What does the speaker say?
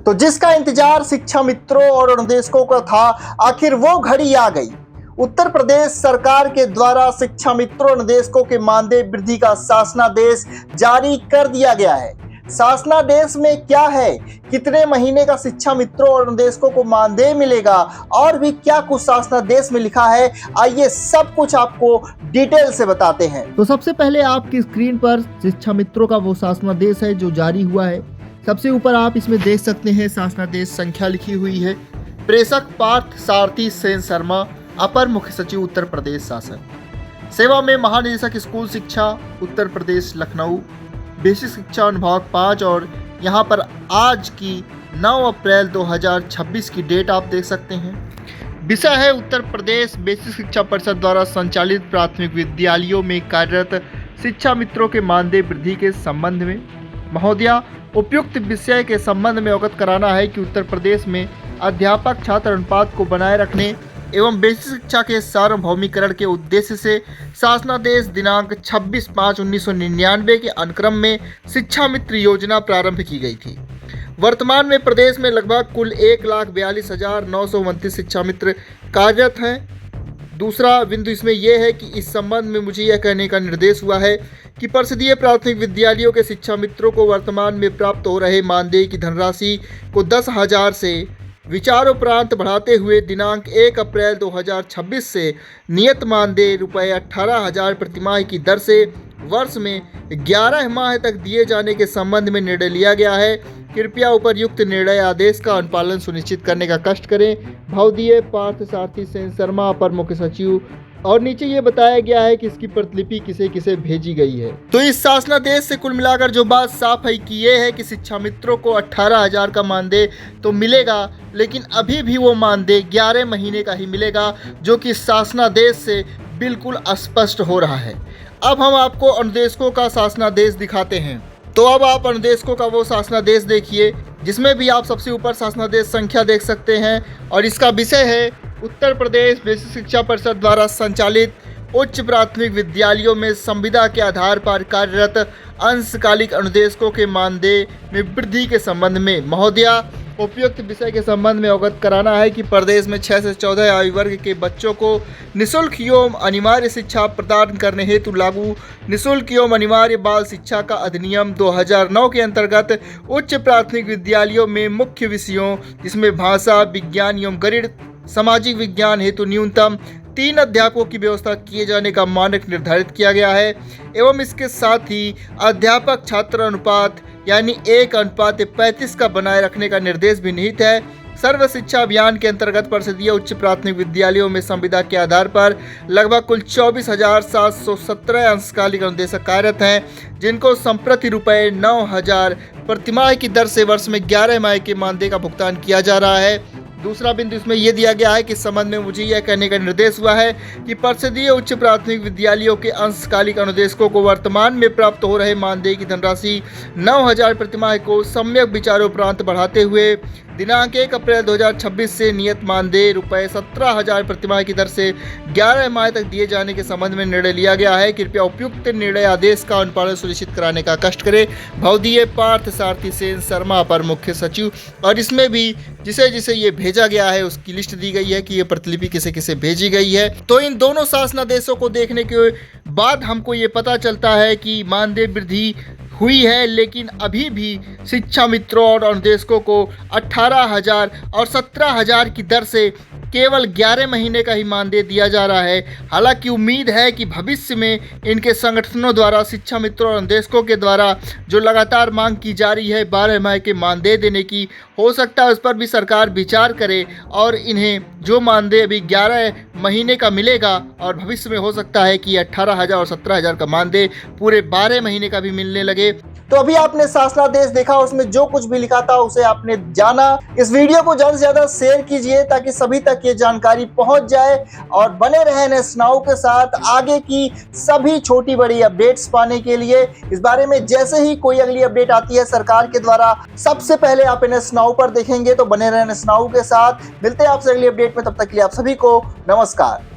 तो जिसका इंतजार शिक्षा मित्रों और अनुदेशकों का था, आखिर वो घड़ी आ गई। उत्तर प्रदेश सरकार के द्वारा शिक्षा मित्रों और अनुदेशकों के मानदेय वृद्धि का शासनादेश जारी कर दिया गया है। शासनादेश में क्या है, कितने महीने का शिक्षा मित्रों और अनुदेशकों को मानदेय मिलेगा और भी क्या कुछ शासनादेश में लिखा है, आइए सब कुछ आपको डिटेल से बताते हैं। तो सबसे पहले आपकी स्क्रीन पर शिक्षा मित्रों का वो शासनादेश है जो जारी हुआ है। सबसे ऊपर आप इसमें देख सकते हैं शासनादेश संख्या लिखी हुई है। प्रेषक पार्थ सारथी सेन शर्मा, अपर मुख्य सचिव उत्तर प्रदेश शासन। सेवा में महानिदेशक स्कूल शिक्षा उत्तर प्रदेश लखनऊ, बेसिक शिक्षा अनुभाग 5। और यहाँ पर आज की 9 अप्रैल 2026 की डेट आप देख सकते हैं। विषय है उत्तर प्रदेश बेसिक शिक्षा परिषद द्वारा संचालित प्राथमिक विद्यालयों में कार्यरत शिक्षा मित्रों के मानदेय वृद्धि के संबंध में। महोदया, उपयुक्त विषय के संबंध में अवगत कराना है कि उत्तर प्रदेश में अध्यापक छात्र अनुपात को बनाए रखने एवं बेसिक शिक्षा के सार्वभौमिकरण के उद्देश्य से शासनादेश दिनांक 26/5/1999 के अनुक्रम में शिक्षा मित्र योजना प्रारंभ की गई थी। वर्तमान में प्रदेश में लगभग कुल 1,42,929 शिक्षा मित्र कार्यरत हैं। दूसरा बिंदु इसमें यह है कि इस संबंध में मुझे यह कहने का निर्देश हुआ है कि परिषदीय प्राथमिक विद्यालयों के शिक्षा मित्रों को वर्तमान में प्राप्त हो रहे मानदेय की धनराशि को 10,000 से विचारोपरांत बढ़ाते हुए दिनांक 1 अप्रैल 2026 से नियत मानदेय ₹18,000 प्रतिमाह की दर से वर्ष में 11 माह तक दिए जाने के संबंध में निर्णय लिया गया है। कृपया उपर्युक्त निर्णय आदेश का अनुपालन सुनिश्चित करने का कष्ट करें। भवदीय पार्थ सारथी सेन शर्मा, अपर मुख्य सचिव। और नीचे ये बताया गया है कि इसकी प्रतिलिपि किसे किसे भेजी गई है। तो इस शासनादेश से कुल मिलाकर जो बात साफ है कि ये है कि शिक्षा मित्रों को 18,000 का मानदेय तो मिलेगा, लेकिन अभी भी वो मानदेय 11 महीने का ही मिलेगा, जो कि शासनादेश से बिल्कुल स्पष्ट हो रहा है। अब हम आपको अनुदेशकों का शासनादेश दिखाते हैं। तो अब आप अनुदेशकों का वो शासनादेश देखिए, जिसमें भी आप सबसे ऊपर शासनादेश संख्या देख सकते हैं। और इसका विषय है उत्तर प्रदेश बेसिक शिक्षा परिषद द्वारा संचालित उच्च प्राथमिक विद्यालयों में संविदा के आधार पर कार्यरत अंशकालिक अनुदेशकों के मानदेय में वृद्धि के संबंध में। महोदया, उपयुक्त विषय के संबंध में अवगत कराना है कि प्रदेश में 6 से 14 आयु वर्ग के बच्चों को निःशुल्क एवं अनिवार्य शिक्षा प्रदान करने हेतु लागू निःशुल्क एवं अनिवार्य बाल शिक्षा का अधिनियम 2009 के अंतर्गत उच्च प्राथमिक विद्यालयों में मुख्य विषयों, जिसमें भाषा, विज्ञान एवं गणित, सामाजिक विज्ञान हेतु न्यूनतम 3 अध्यापकों की व्यवस्था किए जाने का मानक निर्धारित किया गया है। एवं इसके साथ ही अध्यापक छात्र अनुपात यानी 1:35 का बनाए रखने का निर्देश भी निहित है। सर्व शिक्षा अभियान के अंतर्गत परिषदीय उच्च प्राथमिक विद्यालयों में संविदा के आधार पर लगभग कुल 24,717 अंशकालिक अनुदेशक कार्यरत हैं, जिनको संप्रति ₹9,000 प्रतिमाह की दर से वर्ष में 11 माह के मानदेय का भुगतान किया जा रहा है। दूसरा बिंदु इसमें यह दिया गया है कि इस संबंध में मुझे यह कहने का निर्देश हुआ है कि परिषदीय उच्च प्राथमिक विद्यालयों के अंशकालिक अनुदेशकों को वर्तमान में प्राप्त हो रहे मानदेय की धनराशि 9,000 प्रतिमाह को सम्यक विचारोपरांत बढ़ाते हुए दिनांक 1 अप्रैल 2026 से नियत मानदेय ₹17,000 प्रतिमाह की दर से 11 माह तक दिए जाने के संबंध में निर्णय लिया गया है। कृपया उपयुक्त निर्णय आदेश का अनुपालन सुनिश्चित कराने का कष्ट करें। भवदीय पार्थ सारथी सेन शर्मा, अपर मुख्य सचिव। और इसमें भी जिसे जिसे ये भेजा गया है उसकी लिस्ट दी गई है कि ये प्रतिलिपि किसे किसे भेजी गई है। तो इन दोनों शासनादेशों को देखने के बाद हमको ये पता चलता है कि मानदेय वृद्धि हुई है, लेकिन अभी भी शिक्षा मित्रों और अनुदेशकों को 18,000 और 17,000 की दर से केवल 11 महीने का ही मानदेय दिया जा रहा है। हालांकि उम्मीद है कि भविष्य में इनके संगठनों द्वारा शिक्षा मित्रों और अनुदेशकों के द्वारा जो लगातार मांग की जा रही है 12 माह के मानदेय देने की, हो सकता है उस पर भी सरकार विचार करे और इन्हें जो मानदेय अभी 11 महीने का मिलेगा और भविष्य में हो सकता है कि 18,000 और 17,000 का मानदेय पूरे 12 महीने का भी मिलने लगे। तो अभी आपने शासनादेश देखा, उसमें जो कुछ भी लिखा था उसे आपने जाना। इस वीडियो को ज्यादा से ज्यादा शेयर कीजिए ताकि सभी तक ये जानकारी पहुंच जाए और बने रहें NS Now के साथ आगे की सभी छोटी बड़ी अपडेट्स पाने के लिए। इस बारे में जैसे ही कोई अगली अपडेट आती है सरकार के द्वारा, सबसे पहले आप NS Now पर देखेंगे। तो बने रहें NS Now के साथ। मिलते हैं आपसे अगली अपडेट में, तब तक के लिए आप सभी को नमस्कार।